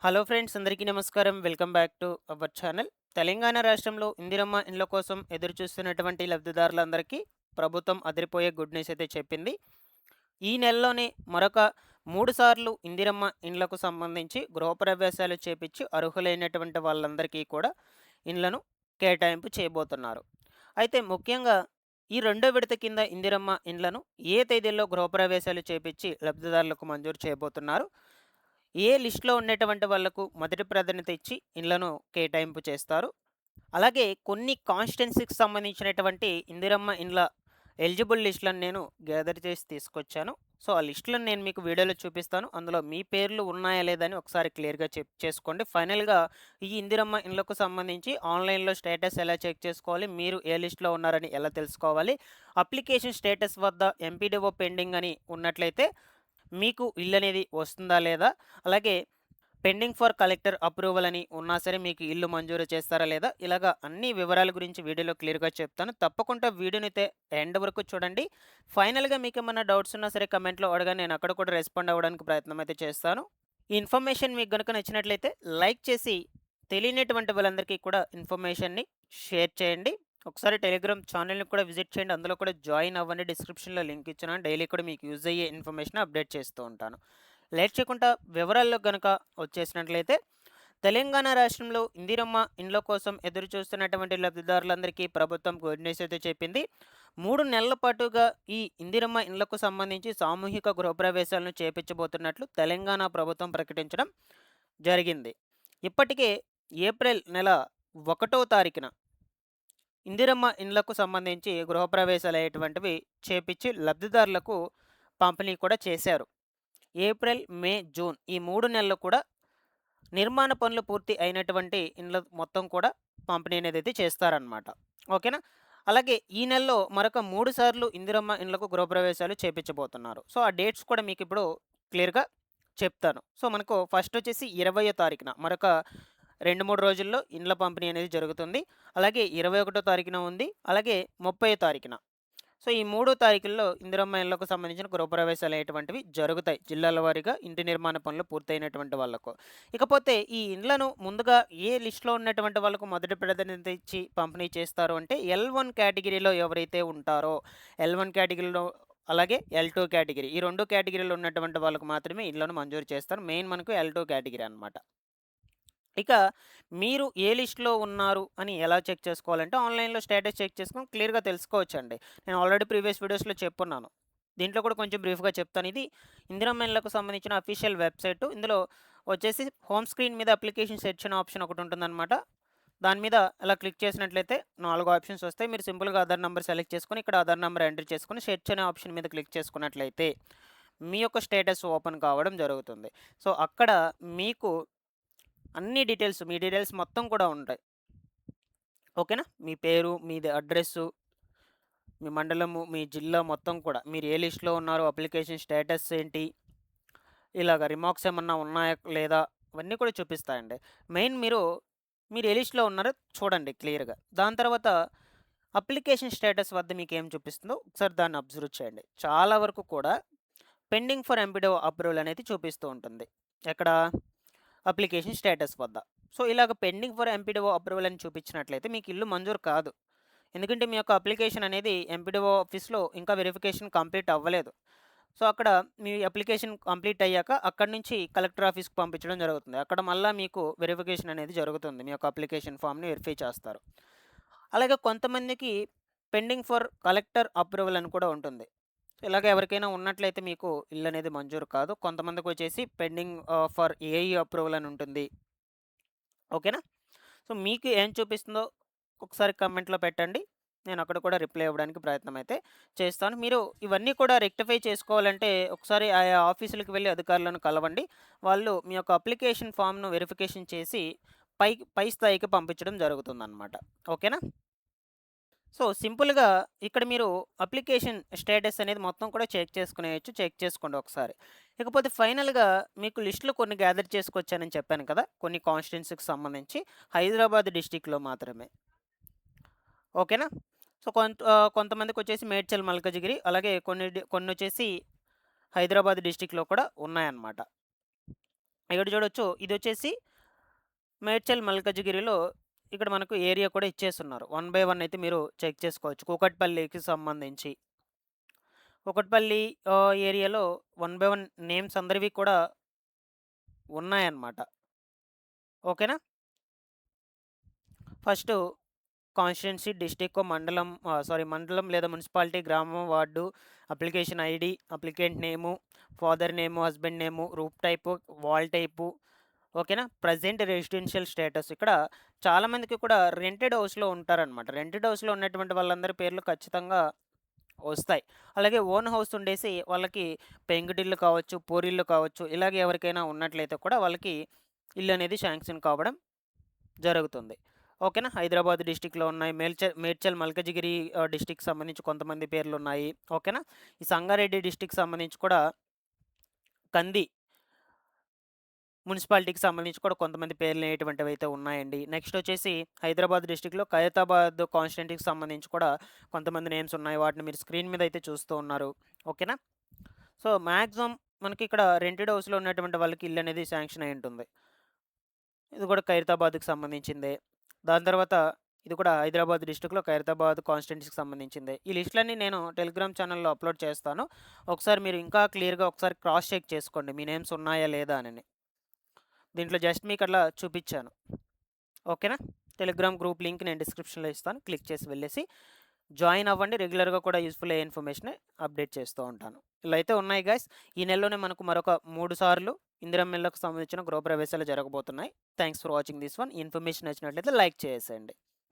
Hello friends, అందరికీ నమస్కారం. Welcome back to our channel. Telangana రాష్ట్రంలో ఇందిరమ్మ ఇండ్ల కోసం ఎదురు చూస్తున్నటువంటి లబ్ధిదారులందరికీ ప్రభుత్వం అదిరిపోయే గుడ్ న్యూస్ అయితే చెప్పింది. ఈ నెలలోనే మరొక 3 సార్లు ఇందిరమ్మ ఇండ్లకు సంబంధించి గృహప్రవేశాలు చేపించి అర్హులైనటువంటి వాళ్ళందరికీ కూడా ఇండ్లను కేటాయింపు చేయబోతున్నారు. అయితే ముఖ్యంగా ఈ రెండో విడత కింద ఇందిరమ్మ ఇండ్లను ఏ తేదీల్లో గృహప్రవేశాలు చేపించి లబ్ధిదారులకు మంజూరు చేయబోతున్నారు, ఏ లిస్టులో ఉండేటువంటి వాళ్లకు మొదటి ప్రాధాన్యత ఇచ్చి ఇండ్లను కేటాయింపు చేస్తారు, అలాగే కొన్ని కాన్స్టిట్యున్సీకి సంబంధించినటువంటి ఇందిరమ్మ ఇండ్ల ఎలిజిబుల్ లిస్టులను నేను గ్యాదర్ చేసి తీసుకొచ్చాను. సో ఆ లిస్టులను నేను మీకు వీడియోలో చూపిస్తాను. అందులో మీ పేర్లు ఉన్నాయా లేదా అని ఒకసారి క్లియర్గా చెక్ చేసుకోండి. ఫైనల్గా ఈ ఇందిరమ్మ ఇండ్లకు సంబంధించి ఆన్లైన్లో స్టేటస్ ఎలా చెక్ చేసుకోవాలి, మీరు ఏ లిస్టులో ఉన్నారని ఎలా తెలుసుకోవాలి, అప్లికేషన్ స్టేటస్ వద్ద ఎంపీడీఓ పెండింగ్ అని ఉన్నట్లయితే మీకు ఇల్లు అనేది వస్తుందా లేదా, అలాగే పెండింగ్ ఫర్ కలెక్టర్ అప్రూవల్ అని ఉన్నా సరే మీకు ఇల్లు మంజూరు చేస్తారా లేదా, ఇలాగా అన్ని వివరాల గురించి వీడియోలో క్లియర్గా చెప్తాను. తప్పకుండా వీడియోని అయితే ఎండ్ వరకు చూడండి. ఫైనల్గా మీకు ఏమైనా డౌట్స్ ఉన్నా సరే కమెంట్లో అడగండి, నేను అక్కడ కూడా రెస్పాండ్ అవ్వడానికి ప్రయత్నం అయితే చేస్తాను. ఈ ఇన్ఫర్మేషన్ మీకు కనుక నచ్చినట్లయితే లైక్ చేసి తెలియనటువంటి వాళ్ళందరికీ కూడా ఇన్ఫర్మేషన్ని షేర్ చేయండి. ఒకసారి టెలిగ్రామ్ ఛానల్ని కూడా విజిట్ చేయండి, అందులో కూడా జాయిన్ అవ్వండి. డిస్క్రిప్షన్లో లింక్ ఇచ్చిన డైలీ కూడా మీకు యూజ్ అయ్యే ఇన్ఫర్మేషన్ అప్డేట్ చేస్తూ ఉంటాను. లేట్ చేయకుండా వివరాల్లో కనుక వచ్చేసినట్లయితే, తెలంగాణ రాష్ట్రంలో ఇందిరమ్మ ఇండ్ల కోసం ఎదురు చూస్తున్నటువంటి లబ్ధిదారులందరికీ ప్రభుత్వం గుడ్ న్యూస్ అయితే చెప్పింది. 3 నెలల పాటుగా ఈ ఇందిరమ్మ ఇండ్లకు సంబంధించి సామూహిక గృహప్రవేశాలను చేపించబోతున్నట్లు తెలంగాణ ప్రభుత్వం ప్రకటించడం జరిగింది. ఇప్పటికే ఏప్రిల్ నెల 1వ తారీఖున ఇందిరమ్మ ఇండ్లకు సంబంధించి గృహప్రవేశాలు అయ్యేటువంటివి చేపించి లబ్ధిదారులకు పంపిణీ కూడా చేశారు. ఏప్రిల్, మే, జూన్ ఈ 3 నెలలు కూడా నిర్మాణ పనులు పూర్తి అయినటువంటి ఇండ్ల మొత్తం కూడా పంపిణీ అనేది అయితే చేస్తారనమాట. ఓకేనా? అలాగే ఈ నెలలో మరొక 3 సార్లు ఇందిరమ్మ ఇండ్లకు గృహప్రవేశాలు చేపించబోతున్నారు. సో ఆ డేట్స్ కూడా మీకు ఇప్పుడు క్లియర్‌గా చెప్తాను. సో మనకు ఫస్ట్ వచ్చేసి 20వ తారీఖున మరొక 2, 3 రోజుల్లో ఇండ్ల పంపిణీ అనేది జరుగుతుంది. అలాగే 21వ తారీఖున ఉంది. అలాగే 30వ తారీఖున. సో ఈ 3 తారీఖుల్లో ఇందిరమ్మ ఇళ్లకు సంబంధించిన గృహప్రవేశాలు అనేటువంటివి జరుగుతాయి. జిల్లాల వారీగా ఇంటి నిర్మాణ పనులు పూర్తయినటువంటి వాళ్ళకు. ఇకపోతే ఈ ఇండ్లను ముందుగా ఏ లిస్టులో ఉన్నటువంటి వాళ్ళకు మొదటి ప్రాధాన్యత ఇచ్చి పంపిణీ చేస్తారు అంటే, L1 కేటగిరీలో ఎవరైతే ఉంటారో, L1 కేటగిరీలో అలాగే L2 కేటగిరీ, ఈ 2 కేటగిరీలో ఉన్నటువంటి వాళ్ళకు మాత్రమే ఇళ్లను మంజూరు చేస్తారు. మెయిన్ మనకు L2 కేటగిరీ అనమాట. ఇక మీరు ఏ లిస్ట్‌లో ఉన్నారు అని ఎలా చెక్ చేసుకోవాలంటే, ఆన్‌లైన్‌లో స్టేటస్ చెక్ చేసుకొని క్లియర్‌గా తెలుసుకోవచ్చండి. నేను ఆల్రెడీ ప్రీవియస్ వీడియోస్‌లో చెప్పున్నాను. దీంట్లో కూడా కొంచెం బ్రీఫ్‌గా చెప్తాను. ఇది ఇందిరమ్మ ఇళ్ళకు సంబంధించిన అఫీషియల్ వెబ్‌సైటు. ఇందులో వచ్చేసి హోమ్ స్క్రీన్ మీద అప్లికేషన్ సెర్చ్ ఆప్షన్ ఒకటి ఉంటుందన్నమాట. దాని మీద అలా క్లిక్ చేసినట్లయితే 4 ఆప్షన్స్ వస్తాయి. మీరు సింపుల్‌గా ఆధార్ నంబర్ సెలెక్ట్ చేసుకొని, ఇక్కడ ఆధార్ నంబర్ ఎంటర్ చేసుకొని, సెర్చ్ అనే ఆప్షన్ మీద క్లిక్ చేసుకున్నట్లయితే మీ యొక్క స్టేటస్ ఓపెన్ కావడం జరుగుతుంది. సో, అక్కడ మీకు అన్ని డీటెయిల్స్, మీ డీటెయిల్స్ మొత్తం కూడా ఉంటాయి. ఓకేనా? మీ పేరు, మీది అడ్రెస్సు, మీ మండలము, మీ జిల్లా మొత్తం కూడా, మీరు ఏ లిస్ట్‌లో ఉన్నారో, అప్లికేషన్ స్టేటస్ ఏంటి, ఇలాగ రిమార్క్స్ ఏమన్నా ఉన్నాయా లేదా, అవన్నీ కూడా చూపిస్తాయండి. మెయిన్ మీరు ఏ లిస్ట్‌లో ఉన్నారో చూడండి క్లియర్‌గా. దాని తర్వాత అప్లికేషన్ స్టేటస్ వద్ద మీకేం చూపిస్తుందో ఒకసారి దాన్ని అబ్జర్వ్ చేయండి. చాలా వరకు కూడా పెండింగ్ ఫర్ ఎంపీడీఓ అప్రూవల్ అనేది చూపిస్తూ ఉంటుంది. ఎక్కడ? అప్లికేషన్ స్టేటస్ వద్ద. సో ఇలాగ పెండింగ్ ఫర్ ఎంపీడీఓ అప్రూవల్ అని చూపించినట్లయితే మీకు ఇల్లు మంజూరు కాదు. ఎందుకంటే మీ యొక్క అప్లికేషన్ అనేది ఎంపీడీఓ ఆఫీస్‌లో ఇంకా వెరిఫికేషన్ కంప్లీట్ అవ్వలేదు. సో అక్కడ మీ అప్లికేషన్ కంప్లీట్ అయ్యాక అక్కడి నుంచి కలెక్టర్ ఆఫీస్‌కి పంపించడం జరుగుతుంది. అక్కడ మళ్ళా మీకు వెరిఫికేషన్ అనేది జరుగుతుంది. మీ యొక్క అప్లికేషన్ ఫామ్‌ని వెరిఫై చేస్తారు. అలాగే కొంతమందికి పెండింగ్ ఫర్ కలెక్టర్ అప్రూవల్ అని కూడా ఉంటుంది. ఇలాగ ఎవరికైనా ఉన్నట్లయితే మీకు ఇల్లు అనేది మంజూరు కాదు. కొంతమందికి వచ్చేసి పెండింగ్ ఫర్ ఏఈ అప్రూవల్ అని ఉంటుంది. ఓకేనా? సో మీకు ఏం చూపిస్తుందో ఒకసారి కామెంట్‌లో పెట్టండి. నేను అక్కడ కూడా రిప్లై ఇవ్వడానికి ప్రయత్నం అయితే చేస్తాను. మీరు ఇవన్నీ కూడా రెక్టిఫై చేసుకోవాలంటే ఒకసారి ఆయా ఆఫీసులకు వెళ్లి అధికారులను కలవండి. వాళ్ళు మీ యొక్క అప్లికేషన్ ఫామ్‌ను వెరిఫికేషన్ చేసి పై స్థాయికి పంపించడం జరుగుతుందన్నమాట. ఓకేనా? సో సింపుల్‌గా ఇక్కడ మీరు అప్లికేషన్ స్టేటస్ అనేది మొత్తం కూడా చెక్ చేసుకునేయొచ్చు. చెక్ చేసుకోండి ఒకసారి. ఇకపోతే ఫైనల్‌గా మీకు లిస్టులు కొన్ని గ్యాదర్ చేసుకొచ్చానని చెప్పాను కదా! కొన్ని కాన్స్టిట్యుయెన్సీకి సంబంధించి హైదరాబాద్ డిస్ట్రిక్ట్‌లో మాత్రమే. ఓకేనా? సో కొంతమందికొచ్చేసి మేడ్చల్, మల్కాజిగిరి, అలాగే కొన్నొచ్చేసి హైదరాబాద్ డిస్ట్రిక్ట్‌లో కూడా ఉన్నాయన్నమాట. ఇక్కడ చూడొచ్చు ఇదొచ్చేసి మేడ్చల్ మల్కజ్గిరిలో ఇక్కడ మనకు ఏరియా కూడా ఇచ్చేస్తున్నారు. 1 బై 1 అయితే మీరు చెక్ చేసుకోవచ్చు. కూకట్పల్లికి సంబంధించి. కూకట్పల్లి ఏరియాలో 1 బై 1 నేమ్స్ అందరివి కూడా ఉన్నాయన్నమాట. ఓకేనా? ఫస్టు కాన్స్టిట్యుయెన్సీ, డిస్ట్రిక్ట్, మండలం లేదా మున్సిపాలిటీ, గ్రామం, ward, application ID, applicant name, father name, husband name, roof type, wall type. ఓకేనా? Present residential status. ఇక్కడ చాలామందికి కూడా రెంటెడ్ హౌస్‌లో ఉంటారనమాట. రెంటెడ్ హౌస్‌లో ఉన్నటువంటి వాళ్ళందరి పేర్లు ఖచ్చితంగా వస్తాయి. అలాగే ఓన్ హౌస్ ఉండేసి వాళ్ళకి పెంకుటిల్లు కావచ్చు, పూరిల్లు కావచ్చు, ఇలాగ ఎవరికైనా ఉన్నట్లయితే కూడా వాళ్ళకి ఇల్లు అనేది శాంక్షన్ కావడం జరుగుతుంది. ఓకేనా? హైదరాబాద్ డిస్ట్రిక్ట్‌లో ఉన్నాయి. మేడ్చల్ మల్కజిగిరి డిస్ట్రిక్ట్‌కి సంబంధించి కొంతమంది పేర్లున్నాయి. ఓకేనా? ఈ సంగారెడ్డి డిస్ట్రిక్ట్‌కి సంబంధించి కూడా కంది మున్సిపాలిటీకి సంబంధించి కూడా కొంతమంది పేర్లనేటువంటివైతే ఉన్నాయండి. నెక్స్ట్ వచ్చేసి హైదరాబాద్ డిస్ట్రిక్ట్‌లో ఖైరతాబాద్ కాన్స్టిట్యుయెన్సీకి సంబంధించి కూడా కొంతమంది నేమ్స్ ఉన్నాయి. వాటిని మీరు స్క్రీన్ మీద అయితే చూస్తూ ఉన్నారు. ఓకేనా? సో, మాక్సిమం మనకి ఇక్కడ రెంటెడ్ హౌస్‌లో ఉన్నటువంటి వాళ్ళకి ఇల్లు అనేది శాంక్షన్ అయ్యి ఉంటుంది. ఇది కూడా ఖైరతాబాద్‌కి సంబంధించిందే. దాని తర్వాత ఇది కూడా హైదరాబాద్ డిస్ట్రిక్ట్‌లో ఖైరతాబాద్ కాన్స్టిట్యుయెన్సీకి సంబంధించిందే. ఈ లిస్ట్‌లన్నీ నేను టెలిగ్రామ్ ఛానెల్‌లో అప్‌లోడ్ చేస్తాను. ఒకసారి మీరు ఇంకా క్లియర్‌గా ఒకసారి క్రాస్ చెక్ చేసుకోండి. మీ నేమ్స్ ఉన్నాయా లేదా అని. దీంట్లో జస్ట్ మీకు అట్లా చూపిచ్చాను. ఓకేనా? టెలిగ్రామ్ గ్రూప్ లింక్ నేను డిస్క్రిప్షన్‌లో ఇస్తాను. క్లిక్ చేసి వెళ్ళేసి జాయిన్ అవ్వండి. రెగ్యులర్‌గా కూడా యూజ్‌ఫుల్ అయ్యే ఇన్ఫర్మేషనే అప్డేట్ చేస్తూ ఉంటాను. ఇలా అయితే ఉన్నాయి గైస్. ఈ నెలలోనే మనకు మరొక 3 సార్లు ఇందిరమ్మ ఇళ్ళకు సంబంధించిన గృహప్రవేశాలు జరగబోతున్నాయి. Thanks for watching this one. ఈ ఇన్ఫర్మేషన్ నచ్చినట్లయితే లైక్ చేసేయండి.